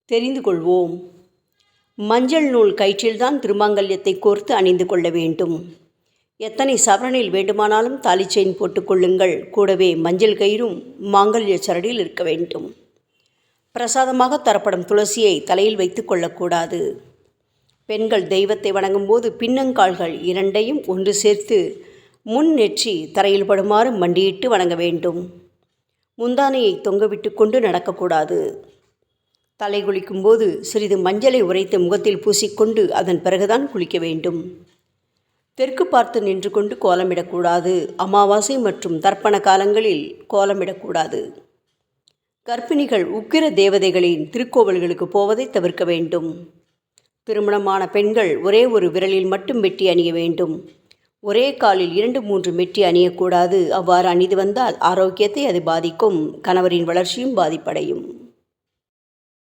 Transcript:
தெரிந்து கொள்வோம். மஞ்சள் நூல் கயிற்றில்தான் திருமாங்கல்யத்தை கோர்த்து அணிந்து கொள்ள வேண்டும். எத்தனை சவரனில் வேண்டுமானாலும் தாலி செயின் போட்டுக்கொள்ளுங்கள். கூடவே மஞ்சள் கயிறும் மாங்கல்ய சரடில் இருக்க வேண்டும். பிரசாதமாக தரப்படும் துளசியை தலையில் வைத்து கொள்ளக்கூடாது. பெண்கள் தெய்வத்தை வணங்கும்போது பின்னங்கால்கள் இரண்டையும் ஒன்று சேர்த்து முன் நெற்றி தரையில் படுமாறு மண்டியிட்டு வணங்க வேண்டும். முந்தானையை தொங்கவிட்டு கொண்டு நடக்கக்கூடாது. தலை குளிக்கும்போது சிறிது மஞ்சளை உரைத்து முகத்தில் பூசிக்கொண்டு அதன் பிறகுதான் குளிக்க வேண்டும். தெற்கு பார்த்து நின்று கொண்டு கோலமிடக்கூடாது. அமாவாசை மற்றும் தர்ப்பண காலங்களில் கோலமிடக்கூடாது. கர்ப்பிணிகள் உக்கிர தேவதைகளின் திருக்கோவில்களுக்கு போவதை தவிர்க்க வேண்டும். திருமணமான பெண்கள் ஒரே ஒரு விரலில் மட்டும் மெட்டி அணிய வேண்டும். ஒரே காலில் 2-3 மெட்டி அணியக்கூடாது. அவ்வாறு அணிந்து வந்தால் ஆரோக்கியத்தை அது பாதிக்கும். கணவரின் வளர்ச்சியும் பாதிப்படையும்.